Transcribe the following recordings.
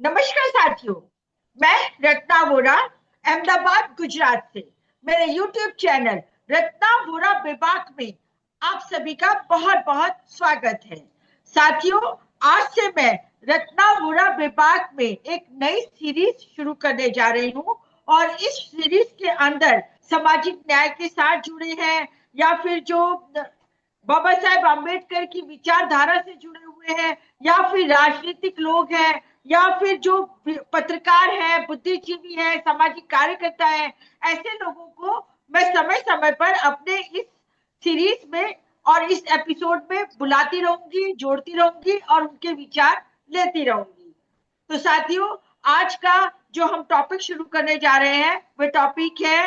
नमस्कार साथियों। मैं रत्ना वोरा अहमदाबाद गुजरात से मेरे YouTube चैनल रत्ना वोरा विभाग में आप सभी का बहुत बहुत स्वागत है। साथियों, आज से मैं रत्ना वोरा विभाग में एक नई सीरीज शुरू करने जा रही हूँ और इस सीरीज के अंदर सामाजिक न्याय के साथ जुड़े हैं या फिर जो बाबा साहेब आम्बेडकर की विचारधारा से जुड़े हुए हैं या फिर राजनीतिक लोग हैं या फिर जो पत्रकार है, बुद्धिजीवी है, सामाजिक कार्यकर्ता है, ऐसे लोगों को मैं समय समय पर अपने इस सीरीज में और इस एपिसोड में बुलाती रहूंगी, जोड़ती रहूंगी और उनके विचार लेती रहूंगी। तो साथियों, आज का जो हम टॉपिक शुरू करने जा रहे हैं वह टॉपिक है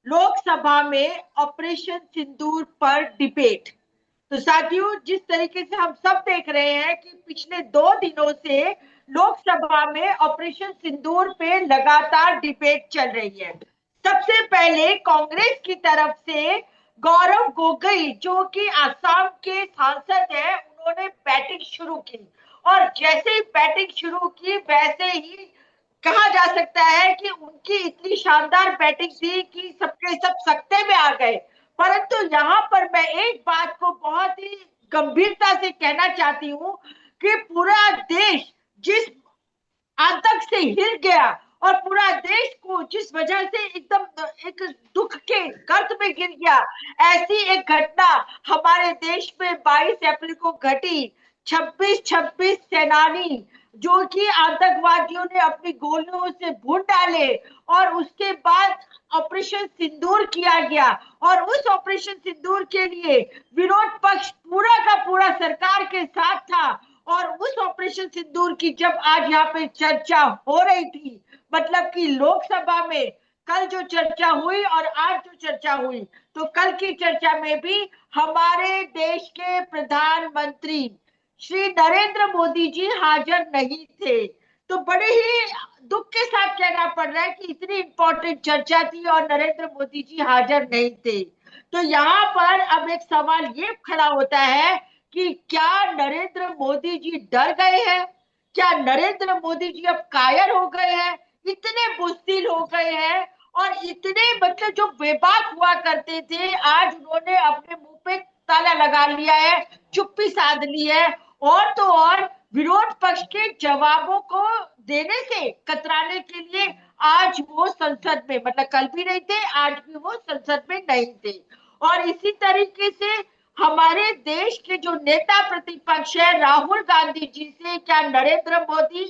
लोकसभा में ऑपरेशन सिंदूर पर डिबेट। तो साथियों, जिस तरीके से हम सब देख रहे हैं कि पिछले 2 दिनों से लोकसभा में ऑपरेशन सिंदूर पे लगातार डिबेट चल रही है। सबसे पहले कांग्रेस की तरफ से गौरव गोगोई, जो कि असम के सांसद हैं, उन्होंने बैटिंग शुरू की और जैसे ही बैटिंग शुरू की वैसे ही कहा जा सकता है कि उनकी इतनी शानदार बैटिंग थी कि सबके सब सकते में आ गए। परंतु यहाँ पर मैं एक बात को बहुत ही गंभीरता से कहना चाहती हूँ कि पूरा देश जिस आतंक से हिल गया और पूरा देश को जिस वजह से एकदम एक दुख के गर्त में गिर गया, ऐसी एक घटना हमारे देश में 22 अप्रैल को घटी। 26 सेनानी जो कि आतंकवादियों ने अपनी गोलियों से भून डाले और उसके बाद ऑपरेशन सिंदूर किया गया और उस ऑपरेशन सिंदूर के लिए विरोध पक्ष पूरा का पूरा सरकार के साथ था। और उस ऑपरेशन सिंदूर की जब आज यहाँ पे चर्चा हो रही थी, मतलब कि लोकसभा में कल जो चर्चा हुई और आज जो चर्चा हुई, तो कल की चर्चा में भी हमारे देश के प्रधानमंत्री श्री नरेंद्र मोदी जी हाजिर नहीं थे। तो बड़े ही दुख के साथ कहना पड़ रहा है कि इतनी इंपॉर्टेंट चर्चा थी और नरेंद्र मोदी जी हाजिर नहीं थे। तो यहाँ पर अब एक सवाल ये खड़ा होता है कि क्या नरेंद्र मोदी जी डर गए हैं? क्या नरेंद्र मोदी जी अब कायर हो गए हैं, इतने बुज़दिल हो गए हैं और इतने मतलब जो बेबाक हुआ करते थे, आज उन्होंने अपने मुंह पे ताला लगा लिया है, चुप्पी साध ली है और तो और विरोध पक्ष के जवाबों को देने से कतराने के लिए आज वो संसद में, मतलब कल भी नहीं थे, आज भी वो संसद में नहीं थे। और इसी तरीके से हमारे देश के जो नेता प्रतिपक्ष है राहुल गांधी जी से क्या नरेंद्र मोदी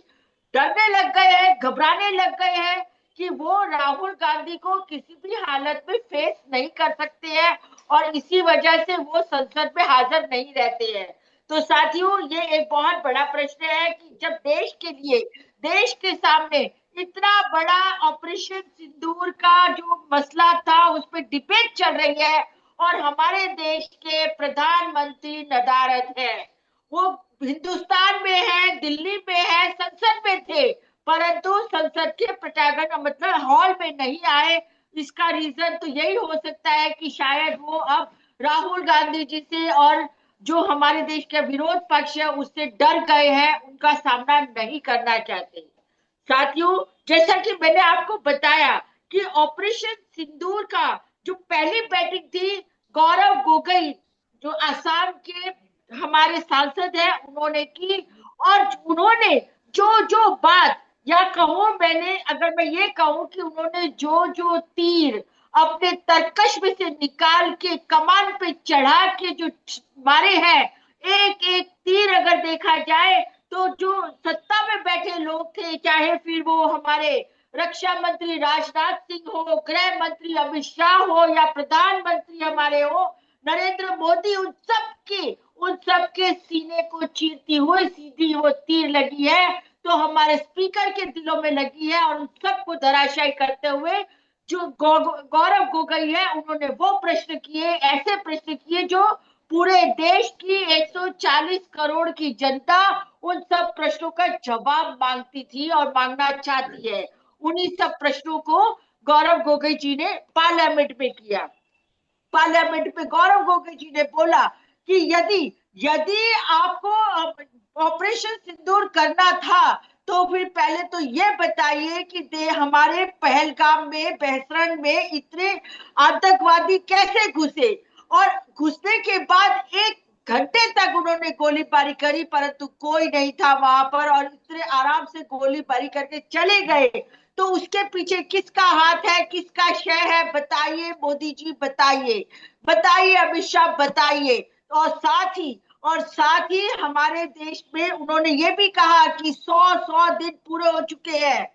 डरने लग गए हैं, घबराने लग गए हैं कि वो राहुल गांधी को किसी भी हालत में फेस नहीं कर सकते हैं और इसी वजह से वो संसद में हाजिर नहीं रहते हैं। तो साथियों, ये एक बहुत बड़ा प्रश्न है कि जब देश के लिए, देश के सामने इतना बड़ा ऑपरेशन सिंदूर का जो मसला था उस पर डिबेट चल रही है और हमारे देश के प्रधानमंत्री नदारद है, वो हिंदुस्तान में है, दिल्ली में है, संसद में थे, परंतु संसद के पटांगण मतलब हॉल में नहीं आए। इसका रीजन तो यही हो सकता है कि शायद वो अब राहुल गांधी जी से और जो हमारे देश का विरोध पक्ष है उससे डर गए हैं, उनका सामना नहीं करना चाहते। साथियों, जैसा कि मैंने आपको बताया कि ऑपरेशन सिंदूर का जो पहली बैटिंग थी गौरव गोगोई, जो असम के हमारे सांसद हैं, उन्होंने की और उन्होंने जो जो बात, या कहूं मैंने, अगर मैं ये कहूं कि उन्होंने जो जो तीर अपने तरकश में से निकाल के कमान पे चढ़ा के जो मारे हैं, एक एक तीर अगर देखा जाए तो जो सत्ता में बैठे लोग थे, चाहे फिर वो हमारे रक्षा मंत्री राजनाथ सिंह हो, गृह मंत्री अमित शाह हो या प्रधानमंत्री हमारे हो नरेंद्र मोदी, उन सब के सीने को चीरती हुई सीधी वो तीर लगी है, तो हमारे स्पीकर के दिलों में लगी है और उन सबको धराशायी करते हुए जो गौरव गोगोई है उन्होंने वो प्रश्न किए, ऐसे प्रश्न किए जो पूरे देश की 140 करोड़ की जनता उन सब प्रश्नों का जवाब मांगती थी और मांगना चाहती है। उन्हीं सब प्रश्नों को गौरव गोगोई जी ने पार्लियामेंट में किया। पार्लियामेंट में गौरव गोगोई जी ने बोला कि यदि यदि आपको ऑपरेशन सिंदूर करना था तो फिर पहले तो ये बताइए कि हमारे पहलगाम में, बहसरन में इतने आतंकवादी कैसे घुसे, और घुसने के बाद 1 घंटे तक उन्होंने गोलीबारी करी, परंतु कोई नहीं था वहां पर और इतने आराम से गोलीबारी करके चले गए। तो उसके पीछे किसका हाथ है, किसका शय है, बताइए मोदी जी, बताइए, बताइए अमित शाह, बताइए। और साथ ही हमारे देश में उन्होंने ये भी कहा कि 100 दिन पूरे हो चुके हैं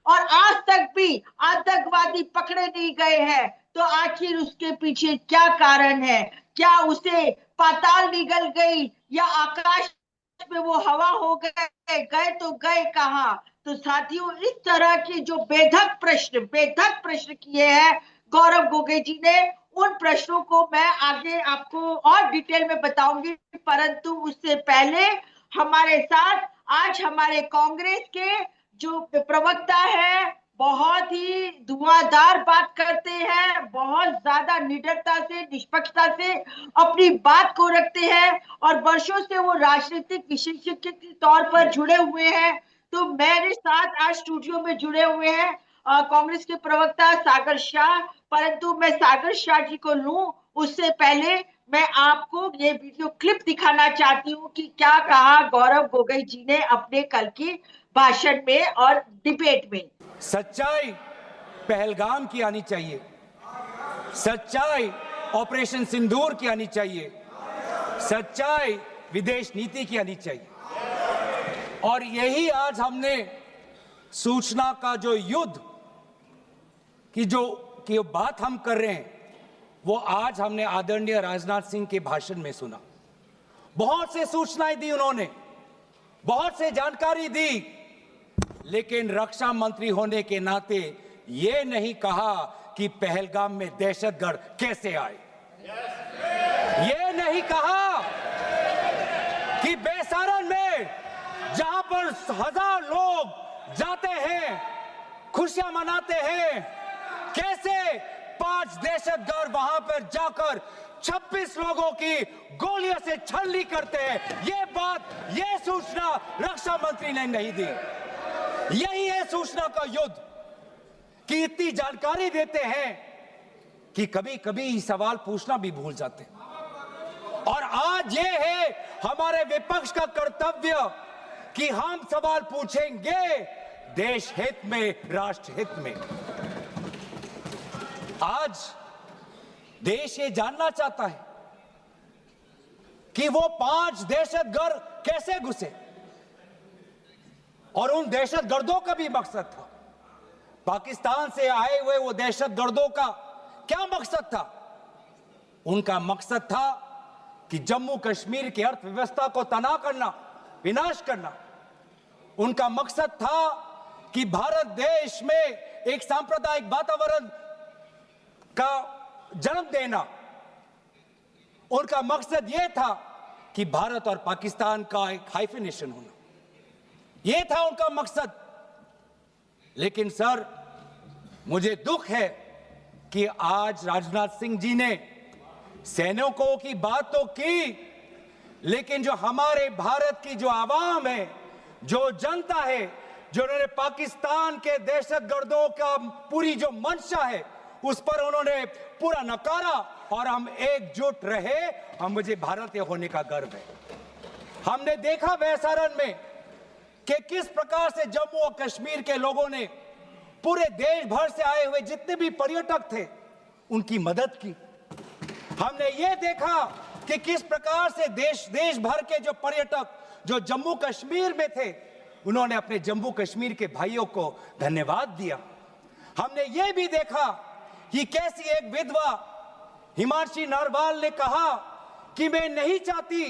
और आज तक भी आतंकवादी पकड़े नहीं गए हैं। तो आखिर उसके पीछे क्या कारण है? क्या उसे पाताल निगल गई या आकाश में वो हवा हो गए? गए तो गए कहाँ? तो साथियों, इस तरह के जो बेधक प्रश्न किए हैं गौरव गोगोई जी ने, उन प्रश्नों को मैं आगे आपको और डिटेल में बताऊंगी, परंतु उससे पहले हमारे साथ आज हमारे कांग्रेस के जो प्रवक्ता है, बहुत ही धुआंधार बात करते हैं, बहुत ज्यादा निडरता से, निष्पक्षता से अपनी बात को रखते हैं और वर्षों से वो राजनीतिक विशेषज्ञ के तौर पर जुड़े हुए हैं। तो मेरे साथ आज स्टूडियो में जुड़े हुए हैं कांग्रेस के प्रवक्ता सागर शाह। परंतु मैं सागर शाह जी को लूं उससे पहले मैं आपको ये वीडियो क्लिप दिखाना चाहती हूँ कि क्या कहा गौरव गोगोई जी ने अपने कल की भाषण में और डिबेट में। सच्चाई पहलगाम की आनी चाहिए, सच्चाई ऑपरेशन सिंदूर की आनी चाहिए, सच्चाई विदेश नीति की आनी चाहिए। और यही आज हमने सूचना का जो युद्ध की बात हम कर रहे हैं, वो आज हमने आदरणीय राजनाथ सिंह के भाषण में सुना। बहुत से सूचनाएं दी उन्होंने, बहुत से जानकारी दी, लेकिन रक्षा मंत्री होने के नाते ये नहीं कहा कि पहलगाम में दहशतगर्द कैसे आए। ये नहीं कहा कि बेसारन में जहां पर 1000 लोग जाते हैं, खुशियां मनाते हैं, कैसे 5 दहशतगर्द वहां पर जाकर 26 लोगों की गोलियों से छलनी करते हैं। ये सूचना रक्षा मंत्री ने नहीं दी। यही है सूचना का युद्ध कि इतनी जानकारी देते हैं कि कभी कभी सवाल पूछना भी भूल जाते हैं। और आज ये है हमारे विपक्ष का कर्तव्य कि हम सवाल पूछेंगे देश हित में, राष्ट्र हित में। आज देश ये जानना चाहता है कि वो 5 दहशतगर्द कैसे घुसे, और उन दहशतगर्दों का भी मकसद था। पाकिस्तान से आए हुए वो दहशतगर्दों का क्या मकसद था? उनका मकसद था कि जम्मू कश्मीर की अर्थव्यवस्था को तनाव करना, विनाश करना। उनका मकसद था कि भारत देश में एक सांप्रदायिक वातावरण का जन्म देना। उनका मकसद यह था कि भारत और पाकिस्तान का एक हाइफिनेशन होना, यह था उनका मकसद। लेकिन सर, मुझे दुख है कि आज राजनाथ सिंह जी ने सैनिकों की बात तो की, लेकिन जो हमारे भारत की जो आवाम है, जो जनता है, जो उन्होंने पाकिस्तान के दहशतगर्दों का पूरी जो मंशा है, उस पर उन्होंने पूरा नकारा। और हम एकजुट रहे, हम मुझे भारतीय होने का गर्व है। हमने देखा बेसारन में कि किस प्रकार से जम्मू और कश्मीर के लोगों ने पूरे देश भर से आए हुए जितने भी पर्यटक थे उनकी मदद की। हमने ये देखा कि किस प्रकार से देश भर के जो पर्यटक जो जम्मू कश्मीर में थे, उन्होंने अपने जम्मू कश्मीर के भाइयों को धन्यवाद दिया। हमने ये भी देखा कि कैसी एक विधवा हिमांशी नरवाल ने कहा कि मैं नहीं चाहती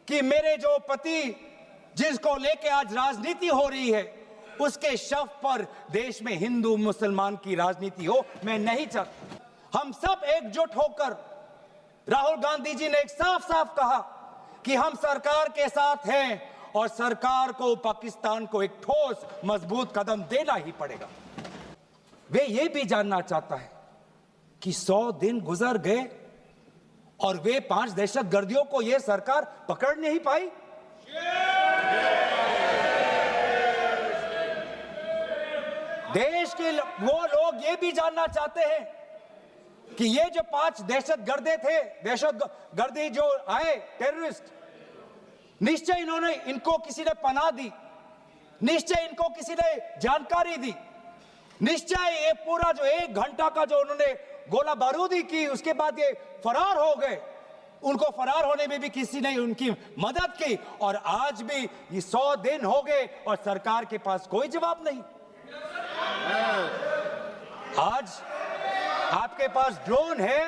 कि मेरे जो पति जिसको लेके आज राजनीति हो रही है, उसके शव पर देश में हिंदू मुसलमान की राजनीति हो, मैं नहीं चाहती। हम सब एकजुट होकर, राहुल गांधी जी ने एक साफ साफ कहा कि हम सरकार के साथ हैं और सरकार को पाकिस्तान को एक ठोस मजबूत कदम देना ही पड़ेगा। वे ये भी जानना चाहता है कि 100 दिन गुजर गए और वे 5 दहशतगर्दियों को यह सरकार पकड़ नहीं पाई। देश के वो लोग ये भी जानना चाहते हैं कि ये जो 5 दहशतगर्दे थे, दहशतगर्दी जो आए टेररिस्ट, निश्चय इनको किसी ने पनाह दी, निश्चय इनको किसी ने जानकारी दी, निश्चय ये पूरा जो 1 घंटा का जो उन्होंने गोला बारूदी की, उसके बाद ये फरार हो गए, उनको फरार होने में भी किसी ने उनकी मदद की, और आज भी ये 100 दिन हो गए और सरकार के पास कोई जवाब नहीं। आज आपके पास ड्रोन है,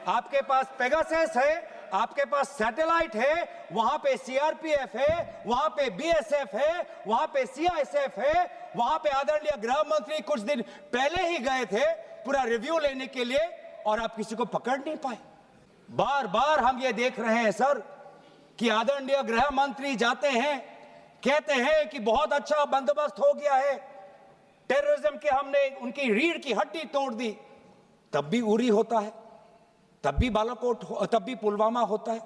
आपके पास पेगासस है, आपके पास सैटेलाइट है, वहां पे सीआरपीएफ है, वहां पे बीएसएफ है, वहां पे सीआईएसएफ है, वहां पे आदरणीय गृह मंत्री कुछ दिन पहले ही गए थे पूरा रिव्यू लेने के लिए, और आप किसी को पकड़ नहीं पाए। बार बार हम ये देख रहे हैं सर कि आदरणीय गृह मंत्री जाते हैं, कहते हैं कि बहुत अच्छा बंदोबस्त हो गया है, टेररिज्म के हमने उनकी रीढ़ की हड्डी तोड़ दी, तब भी उरी होता है, तब भी बालाकोट, तब भी पुलवामा होता है,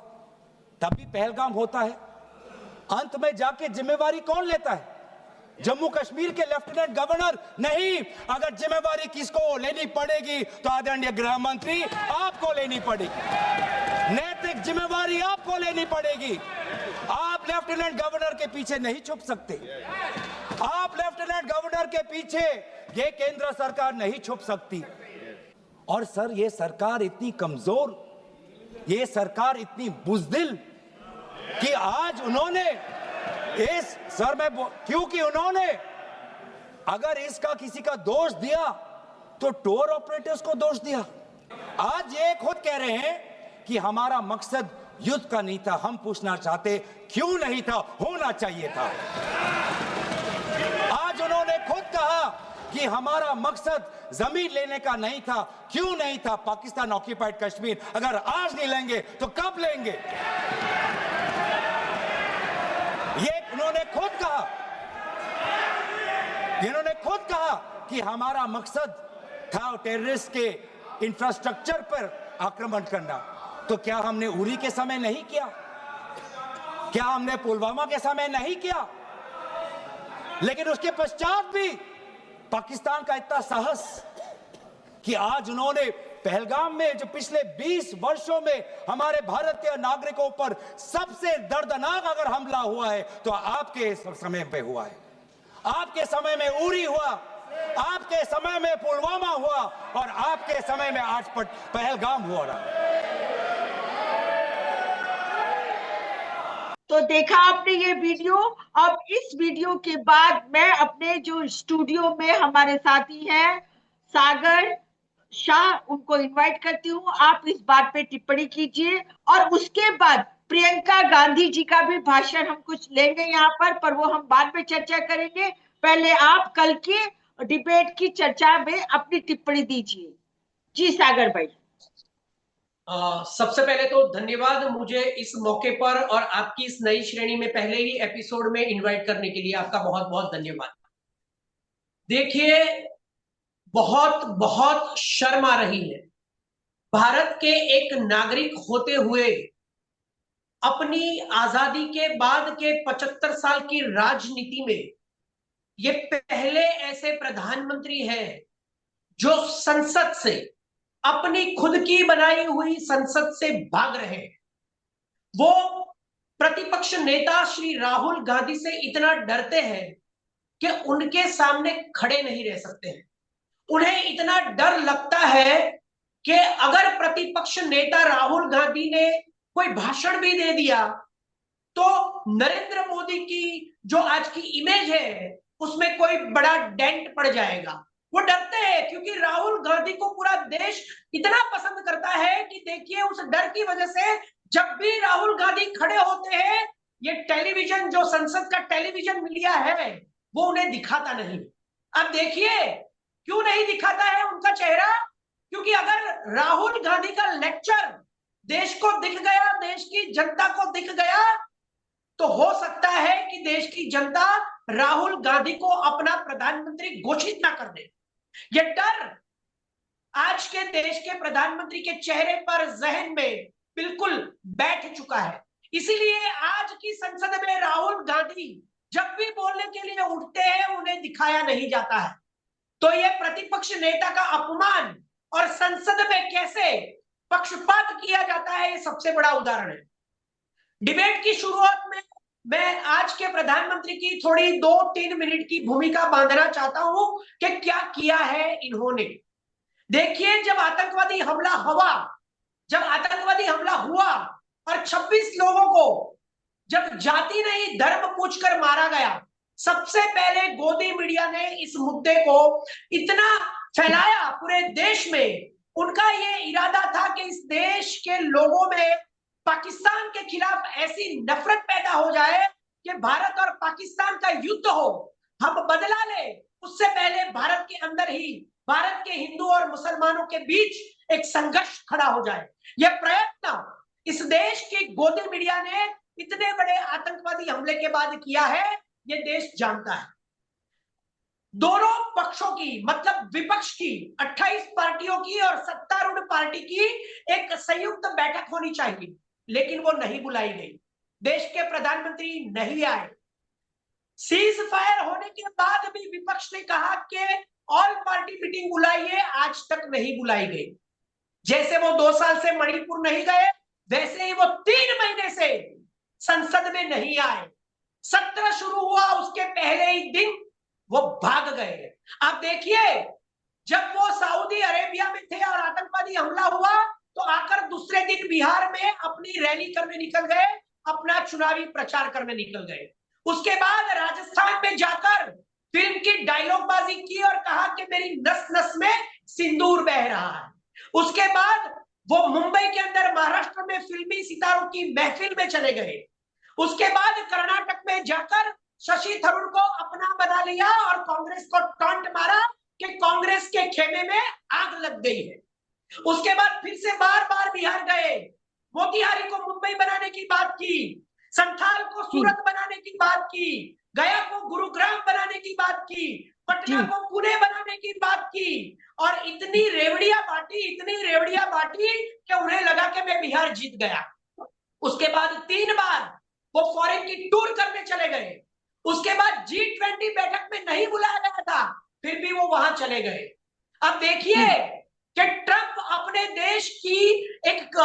तब भी पहलगाम होता है। अंत में जाके जिम्मेवारी कौन लेता है? जम्मू कश्मीर के लेफ्टिनेंट गवर्नर नहीं। अगर जिम्मेवारी किसको लेनी पड़ेगी तो आदरणीय गृह मंत्री आपको लेनी पड़ेगी, नैतिक जिम्मेवारी आपको लेनी पड़ेगी। आप लेफ्टिनेंट गवर्नर के पीछे नहीं छुप सकते, आप लेफ्टिनेंट गवर्नर के पीछे ये केंद्र सरकार नहीं छुप सकती। और सर ये सरकार इतनी कमजोर, ये सरकार इतनी बुज़दिल कि आज उन्होंने क्योंकि उन्होंने अगर इसका किसी का दोष दिया तो टूर ऑपरेटर्स को दोष दिया। आज ये खुद कह रहे हैं कि हमारा मकसद युद्ध का नहीं था। हम पूछना चाहते क्यों नहीं था, होना चाहिए था। आज उन्होंने खुद कहा कि हमारा मकसद जमीन लेने का नहीं था, क्यों नहीं था? पाकिस्तान ऑक्यूपाइड कश्मीर अगर आज नहीं लेंगे तो कब लेंगे? ये उन्होंने खुद कहा, इन्होंने खुद कहा कि हमारा मकसद था टेररिस्ट के इंफ्रास्ट्रक्चर पर आक्रमण करना। तो क्या हमने उरी के समय नहीं किया? क्या हमने पुलवामा के समय नहीं किया? लेकिन उसके पश्चात भी पाकिस्तान का इतना साहस कि आज उन्होंने पहलगाम में जो पिछले 20 वर्षों में हमारे भारतीय नागरिकों पर सबसे दर्दनाक अगर हमला हुआ है तो आपके समय पे हुआ है। आपके समय में उरी हुआ, आपके समय में पुलवामा हुआ, और आपके समय में आज पहलगाम हुआ रहा। तो देखा आपने ये वीडियो। अब इस वीडियो के बाद मैं अपने जो स्टूडियो में हमारे साथी हैं सागर शाह, उनको इनवाइट करती हूँ। आप इस बात पे टिप्पणी कीजिए, और उसके बाद प्रियंका गांधी जी का भी भाषण हम कुछ लेंगे यहाँ पर वो हम बाद में चर्चा करेंगे। पहले आप कल के डिबेट की चर्चा में अपनी टिप्पणी दीजिए। जी सागर भाई। सबसे पहले तो धन्यवाद मुझे इस मौके पर और आपकी इस नई श्रेणी में पहले ही एपिसोड में इनवाइट करने के लिए आपका बहुत बहुत धन्यवाद। देखिए, बहुत बहुत शर्म आ रही है भारत के एक नागरिक होते हुए अपनी आजादी के बाद के 75 साल की राजनीति में ये पहले ऐसे प्रधानमंत्री हैं जो संसद से, अपनी खुद की बनाई हुई संसद से भाग रहे हैं। वो प्रतिपक्ष नेता श्री राहुल गांधी से इतना डरते हैं कि उनके सामने खड़े नहीं रह सकते हैं। उन्हें इतना डर लगता है कि अगर प्रतिपक्ष नेता राहुल गांधी ने कोई भाषण भी दे दिया तो नरेंद्र मोदी की जो आज की इमेज है उसमें कोई बड़ा डेंट पड़ जाएगा। वो डरते हैं क्योंकि राहुल गांधी को पूरा देश इतना पसंद करता है कि देखिए, उस डर की वजह से जब भी राहुल गांधी खड़े होते हैं, ये टेलीविजन, जो संसद का टेलीविजन मीडिया है, वो उन्हें दिखाता नहीं। अब देखिए क्यों नहीं दिखाता है उनका चेहरा, क्योंकि अगर राहुल गांधी का लेक्चर देश को दिख गया, देश की जनता को दिख गया, तो हो सकता है कि देश की जनता राहुल गांधी को अपना प्रधानमंत्री घोषित ना कर दे। ये डर आज के देश के प्रधानमंत्री के चेहरे पर, जहन में बिल्कुल बैठ चुका है। इसीलिए आज की संसद में राहुल गांधी जब भी बोलने के लिए उठते हैं, उन्हें दिखाया नहीं जाता है। तो ये प्रतिपक्ष नेता का अपमान और संसद में कैसे पक्षपात किया जाता है, ये सबसे बड़ा उदाहरण है। डिबेट की शुरुआत में मैं आज के प्रधानमंत्री की थोड़ी 2-3 मिनट की भूमिका बांधना चाहता हूं कि क्या किया है इन्होंने। देखिए, जब आतंकवादी हमला हुआ और 26 लोगों को जब जाति नहीं धर्म पूछकर मारा गया, सबसे पहले गोदी मीडिया ने इस मुद्दे को इतना फैलाया पूरे देश में। उनका ये इरादा था कि इस देश के लोगों में पाकिस्तान के खिलाफ ऐसी नफरत पैदा हो जाए कि भारत और पाकिस्तान का युद्ध हो, हम बदला ले। उससे पहले भारत के अंदर ही भारत के हिंदू और मुसलमानों के बीच एक संघर्ष खड़ा हो जाए। यह प्रयत्न इस देश की गोदी मीडिया ने इतने बड़े आतंकवादी हमले के बाद किया है, यह देश जानता है। दोनों पक्षों की, मतलब विपक्ष की 28 पार्टियों की और सत्तारूढ़ पार्टी की एक संयुक्त बैठक होनी चाहिए, लेकिन वो नहीं बुलाई गई। देश के प्रधानमंत्री नहीं आए। सीज फायर होने के बाद भी विपक्ष ने कहा कि ऑल पार्टी मीटिंग बुलाइए, आज तक नहीं बुलाई गई। जैसे वो 2 साल से मणिपुर नहीं गए, वैसे ही वो 3 महीने से संसद में नहीं आए। सत्र शुरू हुआ उसके पहले ही दिन वो भाग गए। आप देखिए, जब वो सऊदी अरेबिया में थे और आतंकवादी हमला हुआ तो आकर दूसरे दिन बिहार में अपनी रैली करने निकल गए, अपना चुनावी प्रचार करने निकल गए। उसके बाद राजस्थान में जाकर फिल्म की डायलॉगबाजी की और कहा कि मेरी नस नस में सिंदूर बह रहा है। उसके बाद वो मुंबई के अंदर महाराष्ट्र में फिल्मी सितारों की महफिल में चले गए। उसके बाद कर्नाटक में जाकर शशि थरूर को अपना बना लिया और कांग्रेस को टॉन्ट मारा कि कांग्रेस के खेमे में आग लग गई है। उसके बाद फिर से बार बार बिहार गए, मोतिहारी को मुंबई बनाने की बात की, संथाल को सूरत बनाने की बात की, गया को गुरुग्राम बनाने की बात की, पटना को पुणे बनाने की बात की, और इतनी रेवड़िया बांटी कि उन्हें लगा कि मैं बिहार जीत गया। उसके बाद 3 बार वो फॉरेन की टूर करने चले गए। उसके बाद G20 बैठक में नहीं बुलाया गया था, फिर भी वो वहां चले गए। अब देखिए कि ट्रंप अपने देश की एक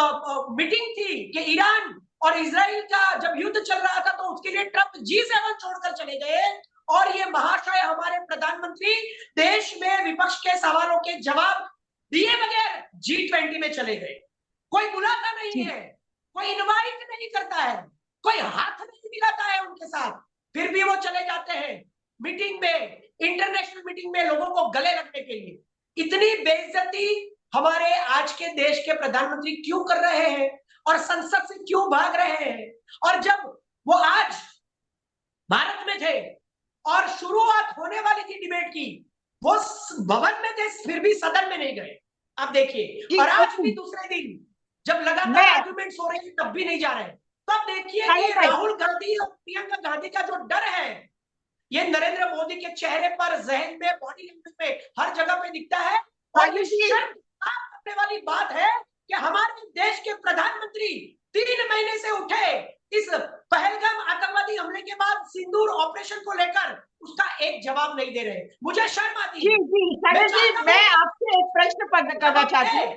मीटिंग थी कि ईरान और इजराइल का जब युद्ध चल रहा था तो उसके लिए ट्रंप G7 छोड़कर चले गए, और ये महाशय हमारे प्रधानमंत्री देश में विपक्ष के सवालों के जवाब दिए बगैर G20 में चले गए। कोई बुलाता नहीं है, कोई इनवाइट नहीं करता है, कोई हाथ नहीं मिलाता है उनके साथ, फिर भी वो चले जाते हैं मीटिंग में, इंटरनेशनल मीटिंग में लोगों को गले लगने के लिए। इतनी बेइज्जती हमारे आज के देश के प्रधानमंत्री क्यों कर रहे हैं और संसद से क्यों भाग रहे हैं? और जब वो आज भारत में थे और शुरुआत होने वाली थी डिबेट की, वो भवन में थे, फिर भी सदन में नहीं गए। अब देखिए, और आज भी दूसरे दिन जब लगातार आर्गुमेंट्स हो रहे हैं तब भी नहीं जा रहे। तब देखिए कि राहुल गांधी और प्रियंका गांधी का जो डर है, ये नरेंद्र मोदी के चेहरे पर, जहन में, बॉडी लैंग्वेज में, हर जगह पे दिखता है। और ये शर्म करने वाली बात है कि हमारे देश के प्रधानमंत्री 3 महीने से उठे इस पहलगाम आतंकवादी हमले के बाद सिंदूर ऑपरेशन को लेकर उसका एक जवाब नहीं दे रहे। मुझे शर्म आती है। मैं आपसे एक प्रश्न करना चाहती हूँ।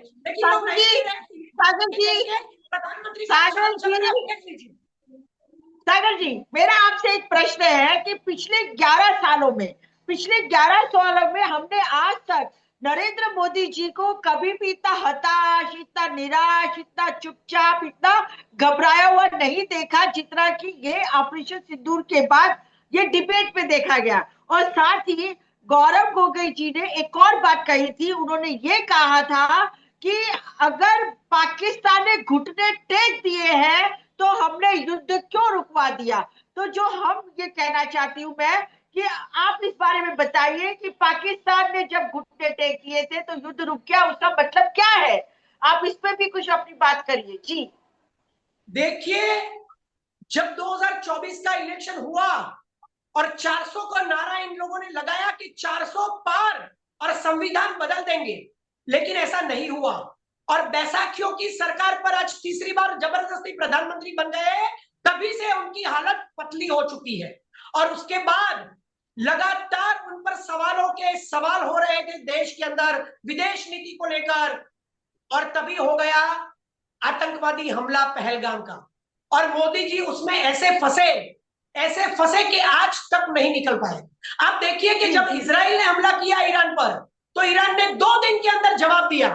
सागर जी, मेरा आपसे एक प्रश्न है कि पिछले 11 सालों में हमने आज तक नरेंद्र मोदी जी को कभी भी इतना हताश, इतना निराश, इतना चुपचाप, इतना घबराया हुआ नहीं देखा जितना कि ये ऑपरेशन सिंदूर के बाद ये डिबेट में देखा गया। और साथ ही गौरव गोगोई जी ने एक और बात कही थी, उन्होंने ये कहा था कि अगर पाकिस्तान ने घुटने टेक दिए हैं तो हमने युद्ध क्यों रुकवा दिया। तो जो हम ये कहना चाहती हूँ मैं कि आप इस बारे में बताइए कि पाकिस्तान ने जब घुटने टेक दिए थे तो युद्ध रुक गया, उसका मतलब क्या है? आप इस पे भी कुछ अपनी बात करिए जी। देखिए, जब 2024 का इलेक्शन हुआ और 400 का नारा इन लोगों ने लगाया कि 400 पार और संविधान बदल देंगे, लेकिन ऐसा नहीं हुआ। और बैसाखियों की सरकार पर आज तीसरी बार जबरदस्ती प्रधानमंत्री बन गए, तभी से उनकी हालत पतली हो चुकी है। और उसके बाद लगातार उन पर सवालों के सवाल हो रहे थे देश के अंदर विदेश नीति को लेकर, और तभी हो गया आतंकवादी हमला पहलगाम का। और मोदी जी उसमें ऐसे फंसे कि आज तक नहीं निकल पाए। आप देखिए कि जब इजराइल ने हमला किया ईरान पर, तो ईरान ने 2 दिन के अंदर जवाब दिया,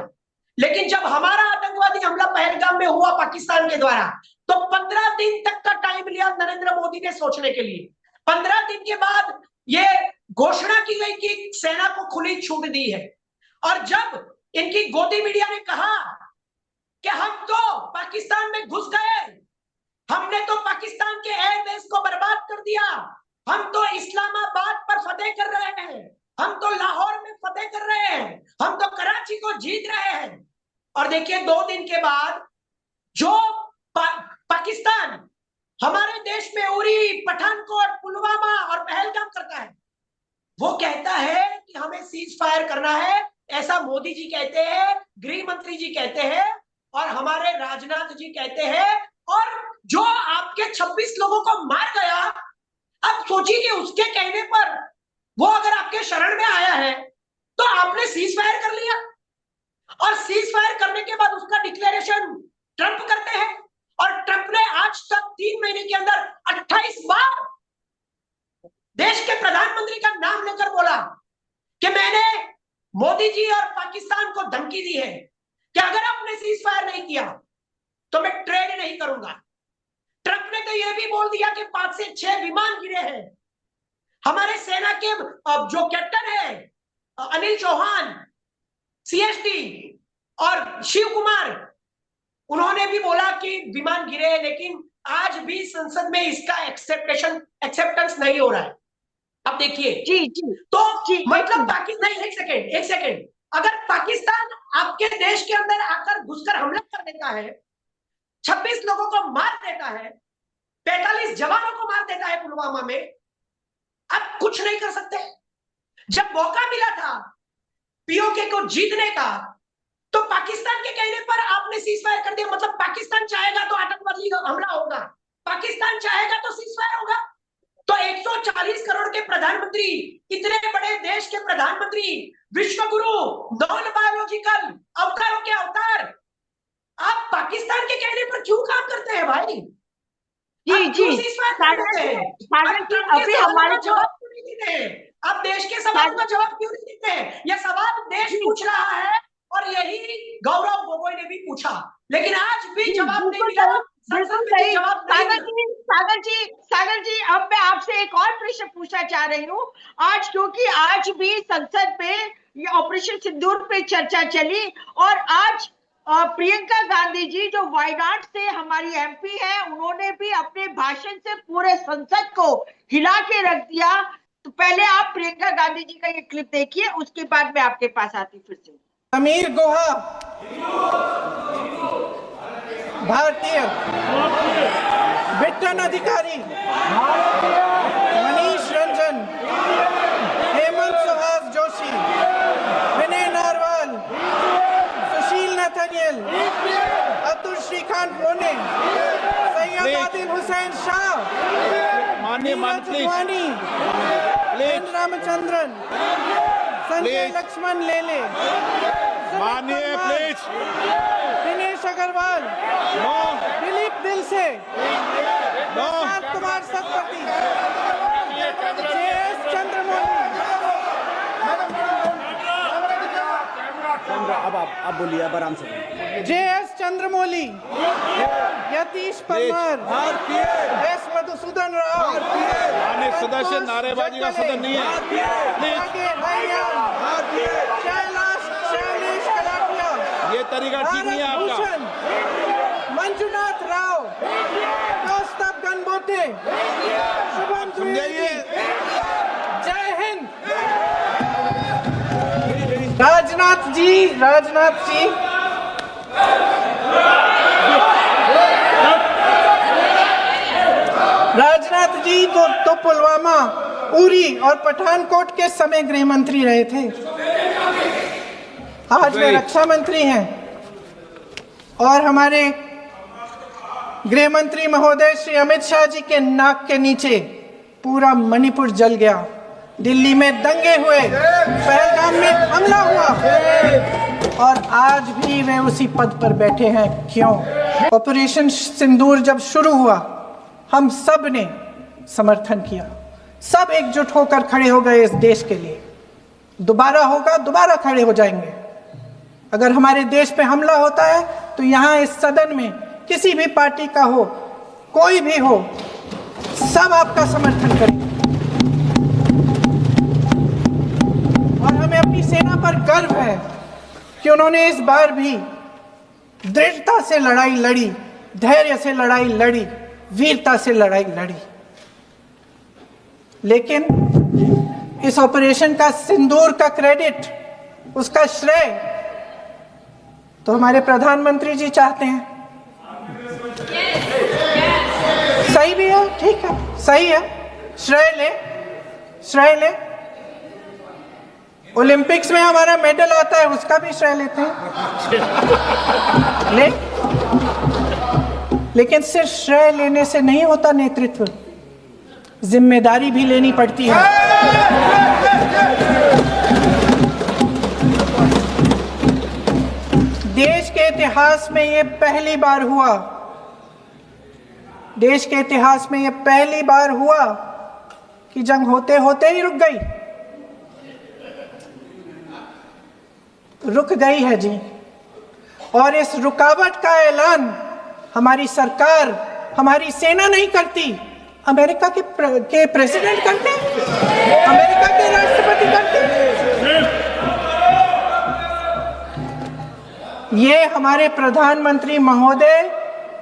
लेकिन जब हमारा आतंकवादी हमला पहलगाम में हुआ पाकिस्तान के द्वारा, तो 15 दिन तक का टाइम लिया नरेंद्र मोदी ने सोचने के लिए। 15 दिन के बाद ये घोषणा की गई कि सेना को खुली छूट दी है। और जब इनकी गोदी मीडिया ने कहा कि हम तो पाकिस्तान में घुस गए, हमने तो पाकिस्तान के एयरबेस को बर्बाद कर दिया, हम तो इस्लामाबाद पर फतेह कर रहे हैं, हम तो लाहौर में फतेह कर रहे हैं, हम तो कराची को जीत रहे हैं। और देखिए 2 दिन के बाद जो पाकिस्तान हमारे देश में उरी, पठानकोट, पुलवामा और पहलगाम करता है, वो कहता है कि हमें सीज फायर करना है। ऐसा मोदी जी कहते हैं, गृह मंत्री जी कहते हैं, और हमारे राजनाथ जी कहते हैं। और जो आपके 26 लोगों को मार गया, अब सोचिए कि उसके कहने पर वो अगर आपके शरण में आया है तो आपने सीज फायर कर लिया, और सीज फायर करने के बाद उसका डिक्लेरेशन ट्रंप करते हैं। और ट्रंप ने आज तक 3 महीने के अंदर 28 बार देश के प्रधानमंत्री का नाम लेकर बोला कि मैंने मोदी जी और पाकिस्तान को धमकी दी है कि अगर आपने सीज फायर नहीं किया तो मैं ट्रेड नहीं करूंगा। ट्रंप ने तो यह भी बोल दिया कि 5 से 6 विमान गिरे हैं। हमारे सेना के जो कैप्टन है अनिल चौहान, सीएसडी और शिव कुमार, उन्होंने भी बोला कि विमान गिरे हैं, लेकिन आज भी संसद में इसका एक्सेप्टेंस नहीं हो रहा है। अब देखिए जी तो मतलब पाकिस्तान, एक सेकेंड, अगर पाकिस्तान आपके देश के अंदर आकर घुसकर हमला कर देता है, 26 लोगों को मार देता है, 45 जवानों को मार देता है पुलवामा में, आप कुछ नहीं कर सकते। जब मौका मिला था पीओके को जीतने का, तो पाकिस्तान के कहने पर आपने सीज फायर कर दिया। मतलब पाकिस्तान चाहेगा तो आतंकवादी हमला होगा, पाकिस्तान चाहेगा तो सीज फायर होगा। तो 140 करोड़ के प्रधानमंत्री, इतने बड़े देश के प्रधानमंत्री, विश्वगुरु, नॉन बायोलॉजिकल अवतारों के अवतार, आप पाकिस्तान के कहने पर क्यों काम करते हैं भाई? जी सागर जी, अभी हमारे जवाब क्यों नहीं देते हैं? आप देश के सवाल का जवाब क्यों नहीं देते हैं? यह सवाल देश पूछ रहा है, और यही गौरव गोगोई ने भी पूछा, लेकिन आज भी जवाब नहीं मिला। सागर जी, अब मैं आपसे एक और प्रश्न पूछना चाह रही हूँ। आज क्योंकि आज भी संसद में ये ऑपरेशन सिंदूर पे चर्चा चली, और आज प्रियंका गांधी जी जो वायनाड से हमारी एमपी है, उन्होंने भी अपने भाषण से पूरे संसद को हिला के रख दिया। तो पहले आप प्रियंका गांधी जी का ये क्लिप देखिए, उसके बाद मैं आपके पास आती फिर से। समीर गुहा भारतीय, बिट्टन अधिकारी, मनीष रंजन, हेमंत सुहास जोशी, विनय नारवाल, सुशील नथनियल, अतुल श्रीकांत मोने, सैयद आदिल हुसैन शाह, माननीय मंत्री रामचंद्रन, संजय लक्ष्मण लेले, माननीय प्लीज, दिनेश अग्रवाल, दिलीप दिल से, प्रशांत कुमार सतपति, JS चंद्रमौली, अब आप बोलिए, अब आराम से। JS चंद्रमौली, यतीश परमार, S मधुसूदन राव, सदस्य नारेबाजी का सदन नहीं है, ये तरीका ठीक नहीं है आपका। मंजुनाथ राव, कौस्तभ गणबोते, शुभम द्विवेदी, जय हिंद। राजनाथ जी तो पुलवामा, उरी और पठानकोट के समय गृह मंत्री रहे थे। आज वे रक्षा मंत्री हैं, और हमारे गृह मंत्री महोदय श्री अमित शाह जी के नाक के नीचे पूरा मणिपुर जल गया। दिल्ली में दंगे हुए, पहलगाम में हमला हुआ और आज भी वे उसी पद पर बैठे हैं। क्यों? ऑपरेशन सिंदूर जब शुरू हुआ, हम सब ने समर्थन किया, सब एकजुट होकर खड़े हो गए इस देश के लिए। दोबारा होगा, दोबारा खड़े हो जाएंगे। अगर हमारे देश पे हमला होता है तो यहाँ इस सदन में किसी भी पार्टी का हो, कोई भी हो, सब आपका समर्थन करेंगे। और हमें अपनी सेना पर गर्व है कि उन्होंने इस बार भी दृढ़ता से लड़ाई लड़ी, धैर्य से लड़ाई लड़ी, वीरता से लड़ाई लड़ी। लेकिन इस ऑपरेशन का सिंदूर का क्रेडिट, उसका श्रेय तो हमारे प्रधानमंत्री जी चाहते हैं। सही भी है, ठीक है, सही है, श्रेय ले, श्रेय ले। ओलंपिक्स में हमारा मेडल आता है, उसका भी श्रेय लेते हैं, ले। लेकिन सिर्फ श्रेय लेने से नहीं होता नेतृत्व, जिम्मेदारी भी लेनी पड़ती है। देश के इतिहास में ये पहली बार हुआ, देश के इतिहास में ये पहली बार हुआ कि जंग होते होते ही रुक गई, रुक गई है जी। और इस रुकावट का ऐलान हमारी सरकार, हमारी सेना नहीं करती, अमेरिका के प्रेसिडेंट करते हैं, अमेरिका के राष्ट्रपति करते हैं। ये हमारे प्रधानमंत्री महोदय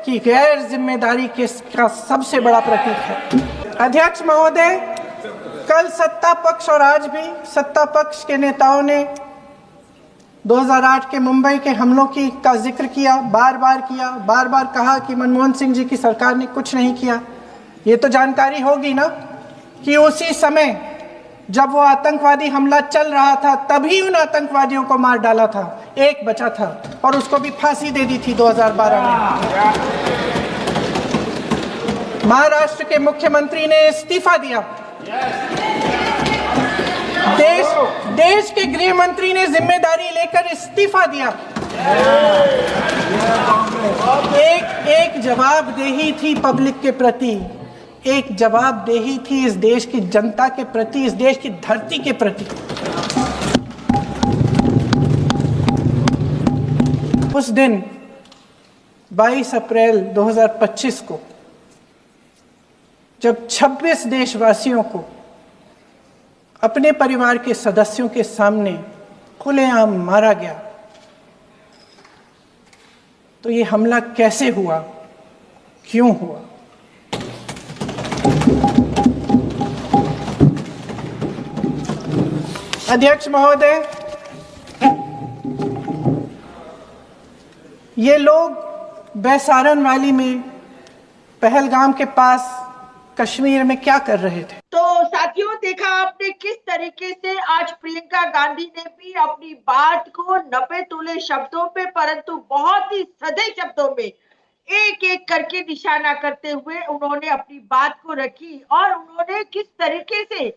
की गैर जिम्मेदारी का सबसे बड़ा प्रतीक है। अध्यक्ष महोदय, कल सत्ता पक्ष और आज भी सत्ता पक्ष के नेताओं ने 2008 के मुंबई के हमलों का जिक्र किया, बार बार कहा कि मनमोहन सिंह जी की सरकार ने कुछ नहीं किया। ये तो जानकारी होगी ना कि उसी समय जब वो आतंकवादी हमला चल रहा था, तभी उन आतंकवादियों को मार डाला था, एक बचा था और उसको भी फांसी दे दी थी 2012 में। महाराष्ट्र के मुख्यमंत्री ने इस्तीफा दिया, देश के गृह मंत्री ने जिम्मेदारी लेकर इस्तीफा दिया। एक जवाबदेही थी पब्लिक के प्रति, एक जवाबदेही थी इस देश की जनता के प्रति, इस देश की धरती के प्रति। उस दिन 22 अप्रैल 2025 को जब 26 देशवासियों को अपने परिवार के सदस्यों के सामने खुलेआम मारा गया, तो ये हमला कैसे हुआ, क्यों हुआ? अध्यक्ष महोदय, ये लोग बैसारन वैली में, पहलगाम के पास कश्मीर में क्या कर रहे थे? तो साथियों, देखा आपने किस तरीके से आज प्रियंका गांधी ने भी अपनी बात को नपे तुले शब्दों पे, परंतु बहुत ही सधे शब्दों में एक एक करके निशाना करते हुए उन्होंने अपनी बात को रखी और उन्होंने किस तरीके से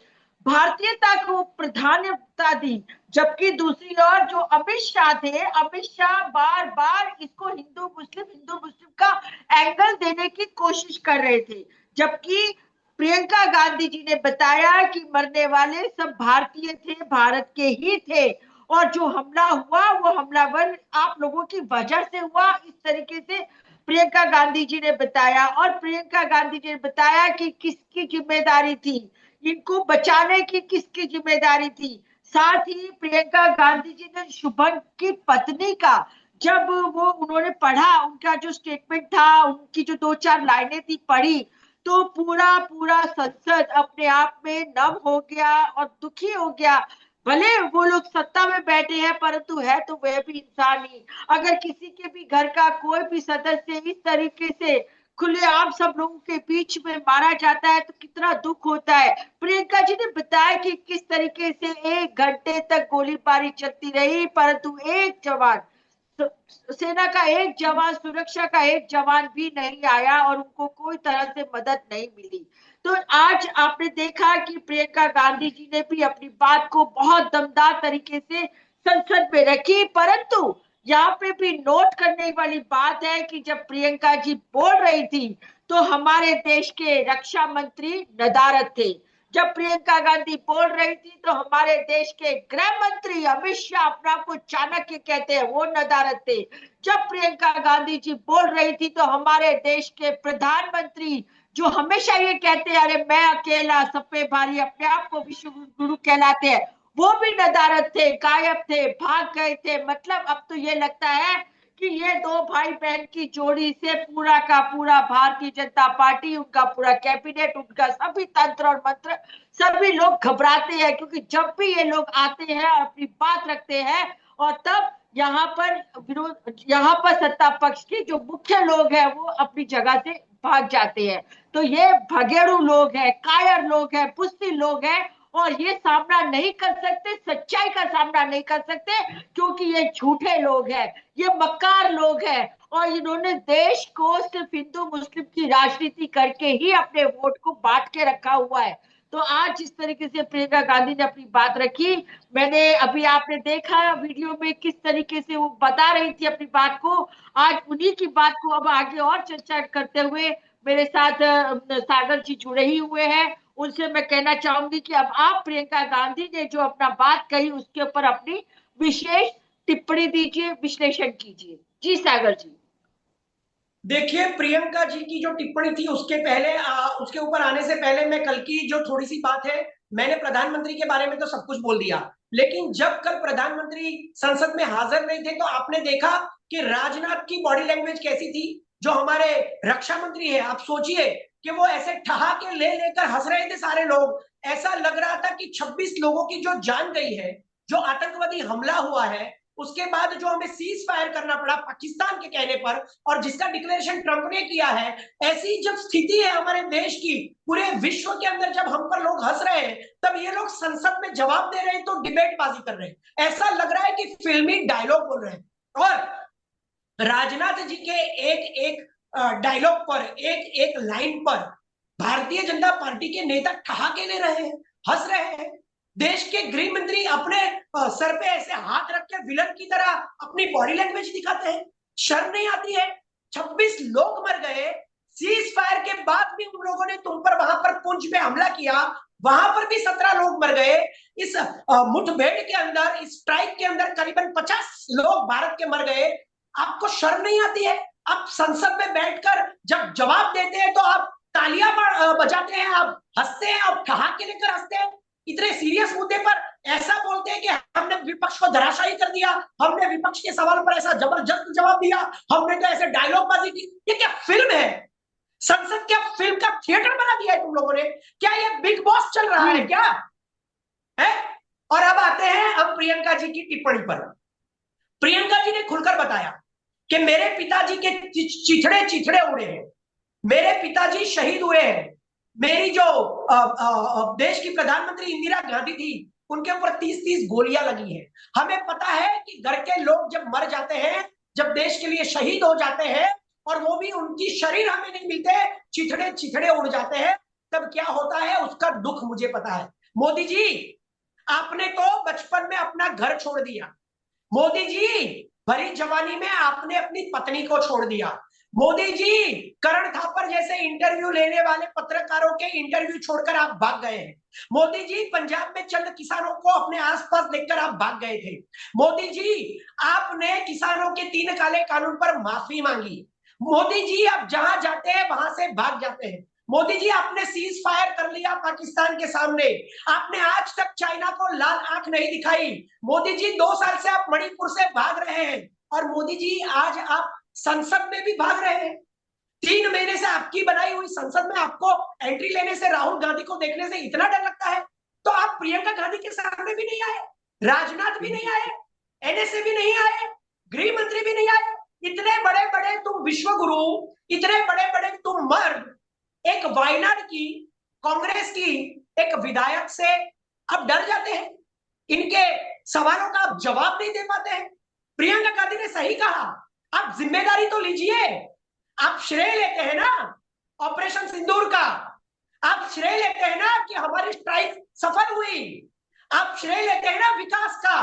भारतीयता को प्राधान्यता दी। जबकि दूसरी ओर जो अमित शाह थे, अमित शाह बार बार इसको हिंदू मुस्लिम का एंगल देने की कोशिश कर रहे थे, जबकि प्रियंका गांधी जी ने बताया कि मरने वाले सब भारतीय थे, भारत के ही थे, और जो हमला हुआ वो हमलावर आप लोगों की वजह से हुआ। इस तरीके से प्रियंका गांधी जी ने बताया और प्रियंका गांधी जी ने बताया कि किसकी जिम्मेदारी थी, इनको बचाने की किसकी जिम्मेदारी थी। साथ ही प्रियंका गांधी जी ने शुभन की पत्नी का जब वो उन्होंने पढ़ा, उनका जो स्टेटमेंट था, उनकी जो 2-4 लाइनें थी पढ़ी, तो पूरा संसद अपने आप में नम हो गया और दुखी हो गया। भले वो लोग सत्ता में बैठे हैं, परंतु है तो वह भी इंसान ही। अगर किसी के भी घर का कोई भी सदस्य इस तरीके से खुलेआम सब लोगों के बीच में मारा जाता है तो कितना दुख होता है। प्रियंका जी ने बताया कि किस तरीके से 1 घंटे तक गोलीबारी चलती रही, परंतु एक जवान सेना का एक जवान, सुरक्षा का एक जवान भी नहीं आया और उनको कोई तरह से मदद नहीं मिली। तो आज आपने देखा कि प्रियंका गांधी जी ने भी अपनी बात को बहुत दमदार तरीके से संसद में रखी, परंतु यहाँ पे भी नोट करने वाली बात है कि जब प्रियंका जी बोल रही थी तो हमारे देश के रक्षा मंत्री नदारद थे। जब प्रियंका गांधी बोल रही थी तो हमारे देश के गृह मंत्री अमित शाह, अपने आप को चाणक्य कहते हैं, वो नदारद थे। जब प्रियंका गांधी जी बोल रही थी तो हमारे देश के प्रधानमंत्री, जो हमेशा ये कहते हैं अरे मैं अकेला सब पे भारी, अपने आप को विश्व गुरु कहलाते हैं, वो भी नदारद थे, गायब थे, भाग गए थे। मतलब अब तो ये लगता है कि ये दो भाई बहन की जोड़ी से पूरा का पूरा भारतीय जनता पार्टी, उनका पूरा कैबिनेट, उनका सभी तंत्र और मंत्र, सभी लोग घबराते हैं, क्योंकि जब भी ये लोग आते हैं और अपनी बात रखते हैं और तब यहाँ पर सत्ता पक्ष के जो मुख्य लोग हैं वो अपनी जगह से भाग जाते हैं। तो ये भगेड़ू लोग हैं, कायर लोग हैं, बुस्सी लोग हैं और ये सामना नहीं कर सकते, सच्चाई का सामना नहीं कर सकते, क्योंकि ये झूठे लोग हैं, ये मक्कार लोग हैं और इन्होंने देश को सिर्फ हिंदू मुस्लिम की राजनीति करके ही अपने वोट को बांट के रखा हुआ है। तो आज जिस तरीके से प्रियंका गांधी ने अपनी बात रखी, मैंने अभी आपने देखा वीडियो में किस तरीके से वो बता रही थी अपनी बात को। आज उन्हीं की बात को अब आगे और चर्चा करते हुए मेरे साथ सागर जी जुड़े ही हुए हैं। उनसे मैं कहना चाहूंगी कि अब आप प्रियंका गांधी ने जो अपना बात कही उसके ऊपर अपनी विशेष टिप्पणी दीजिए, विश्लेषण कीजिए। जी सागर जी। देखिए, प्रियंका जी की जो टिप्पणी थी उसके पहले उसके ऊपर आने से पहले मैं कल की जो थोड़ी सी बात है, मैंने प्रधानमंत्री के बारे में तो सब कुछ बोल दिया, लेकिन जब कल प्रधानमंत्री संसद में हाजिर नहीं थे तो आपने देखा कि राजनाथ की बॉडी लैंग्वेज कैसी थी। जो हमारे रक्षा मंत्री है, आप सोचिए कि वो ऐसे ठहाके ले लेकर हंस रहे थे सारे लोग। ऐसा लग रहा था कि 26 लोगों की जो जान गई है, जो आतंकवादी हमला हुआ है, उसके बाद जो हमें सीज फायर करना पड़ा पाकिस्तान के कहने पर, और जिसका डिक्लेरेशन ट्रंप ने किया है, ऐसी जब स्थिति है हमारे देश की, पूरे विश्व के अंदर जब हम पर लोग हंस रहे हैं, तब ये लोग संसद में जवाब दे रहे हैं तो डिबेटबाजी कर रहे हैं। ऐसा लग रहा है कि फिल्मी डायलॉग बोल रहे हैं। और राजनाथ जी के एक एक डायलॉग पर, एक एक लाइन पर भारतीय जनता पार्टी के नेता ठहाके ले रहे हैं, हंस रहे हैं। देश के गृह मंत्री अपने सर पे ऐसे हाथ रख के विलन की तरह अपनी बॉडी लैंग्वेज दिखाते हैं। शर्म नहीं आती है? 26 लोग मर गए, सीज फायर के बाद भी उन लोगों ने तुम पर वहां पर पुंछ में हमला किया, वहां पर भी 17 लोग मर गए। इस मुठभेड़ के अंदर, इस स्ट्राइक के अंदर करीबन 50 लोग भारत के मर गए। आपको शर्म नहीं आती है? आप संसद में बैठकर जब जवाब देते हैं तो आप तालियां बजाते हैं, आप हंसते हैं, आप ठहाके लेकर हंसते हैं। इतने सीरियस मुद्दे पर ऐसा बोलते हैं कि हमने विपक्ष को धराशायी कर दिया, हमने विपक्ष के सवाल पर ऐसा जबरदस्त जवाब दिया, हमने तो ऐसे डायलॉग बाजी की। ये क्या फिल्म है? संसद क्या फिल्म का थिएटर बना दिया है तुम लोगों ने? क्या ये बिग बॉस चल रहा है क्या है? और अब आते हैं हम प्रियंका जी की टिप्पणी पर। प्रियंका जी ने खुलकर बताया कि मेरे पिताजी के चिथड़े चिथड़े उड़े हैं, मेरे पिताजी शहीद हुए हैं, मेरी जो देश की प्रधानमंत्री इंदिरा गांधी थी उनके ऊपर 30-30 गोलियां लगी हैं। हमें पता है कि घर के लोग जब मर जाते हैं, जब देश के लिए शहीद हो जाते हैं और वो भी उनकी शरीर हमें नहीं मिलते, चिथड़े चिथड़े उड़ जाते हैं, तब क्या होता है उसका दुख मुझे पता है। मोदी जी, आपने तो बचपन में अपना घर छोड़ दिया। मोदी जी, भरी जवानी में आपने अपनी पत्नी को छोड़ दिया। मोदी जी, करण थापर जैसे इंटरव्यू लेने वाले पत्रकारों के इंटरव्यू छोड़कर आप भाग गए हैं। मोदी जी, पंजाब में चंद किसानों को अपने आसपास देखकर आप भाग गए थे। मोदी जी, आपने किसानों के 3 काले कानून पर माफी मांगी। मोदी जी, आप जहां जाते हैं वहां से भाग जाते हैं। मोदी जी, आपने सीज फायर कर लिया पाकिस्तान के सामने, आपने आज तक चाइना को लाल आंख नहीं दिखाई। मोदी जी, 2 साल से आप मणिपुर से भाग रहे हैं और मोदी जी आज आप संसद में भी भाग रहे हैं। 3 महीने से आपकी बनाई हुई संसद में आपको एंट्री लेने से, राहुल गांधी को देखने से इतना डर लगता है, तो आप प्रियंका गांधी के सामने भी नहीं आए, राजनाथ भी नहीं आए, एनएसए भी नहीं आए, गृह मंत्री भी नहीं आए। इतने बड़े बड़े तुम विश्वगुरु, इतने बड़े बड़े तुम मर्द, एक वायनाड की कांग्रेस की एक विधायक से अब डर जाते हैं, इनके सवालों का आप जवाब नहीं दे पाते हैं। प्रियंका गांधी ने सही कहा, आप जिम्मेदारी तो लीजिए। आप श्रेय लेते हैं ना ऑपरेशन सिंदूर का, आप श्रेय लेते हैं ना कि हमारी स्ट्राइक सफल हुई, आप श्रेय लेते हैं ना विकास का,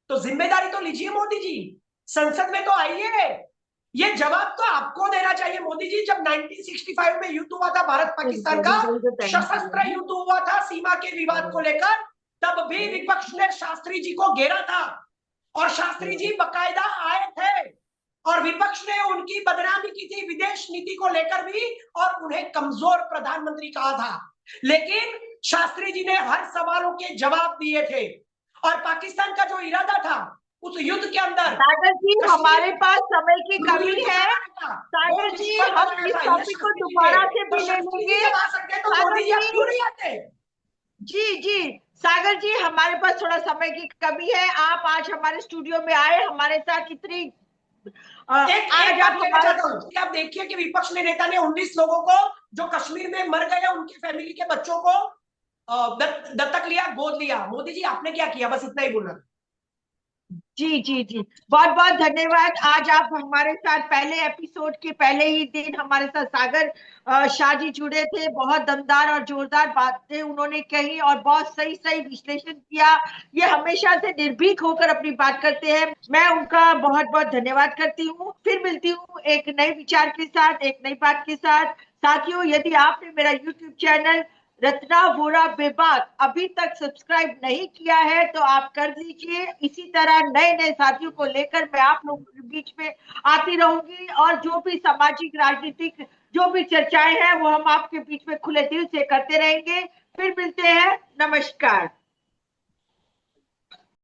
तो जिम्मेदारी तो लीजिए मोदी जी, संसद में तो आइए। ये जवाब तो आपको देना चाहिए मोदी जी। जब 1965 में युद्ध हुआ था भारत पाकिस्तान का, सशस्त्र युद्ध हुआ था सीमा के विवाद को लेकर, तब भी विपक्ष ने शास्त्री जी को घेरा था और शास्त्री जी बकायदा आए थे और विपक्ष ने उनकी बदनामी की थी विदेश नीति को लेकर भी और उन्हें कमजोर प्रधानमंत्री कहा था, लेकिन शास्त्री जी ने हर सवालों के जवाब दिए थे और पाकिस्तान का जो इरादा था उस युद्ध के अंदर। सागर जी, हमारे पास समय की कमी है। सागर जी, हम इस टॉपिक को दोबारा से भी ले लेंगे। सागर जी क्यों नहीं आते? जी सागर जी, हमारे पास थोड़ा समय की कमी है। आप आज हमारे स्टूडियो में आए, हमारे साथ इतनी आज आप देखिए कि विपक्ष ने नेता ने 19 लोगों को जो कश्मीर में मर गए उनकी फैमिली के बच्चों को दत्तक लिया, गोद लिया। मोदी जी आपने क्या किया? बस इतना ही बोलना। जी बहुत बहुत धन्यवाद। आज आप हमारे साथ पहले एपिसोड के पहले ही दिन हमारे साथ सागर शाह जी जुड़े थे। बहुत दमदार और जोरदार बातें उन्होंने कही और बहुत सही विश्लेषण किया। ये हमेशा से निर्भीक होकर अपनी बात करते हैं। मैं उनका बहुत बहुत धन्यवाद करती हूँ। फिर मिलती हूँ एक नए विचार के साथ, एक नई बात के साथ। साथियों, यदि आपने मेरा YouTube चैनल रत्ना वोरा बेबाक अभी तक सब्सक्राइब नहीं किया है तो आप कर लीजिए। इसी तरह नए नए साथियों को लेकर मैं आप लोगों के बीच में आती रहूंगी और जो भी सामाजिक राजनीतिक जो भी चर्चाएं हैं वो हम आपके बीच में खुले दिल से करते रहेंगे। फिर मिलते हैं। नमस्कार।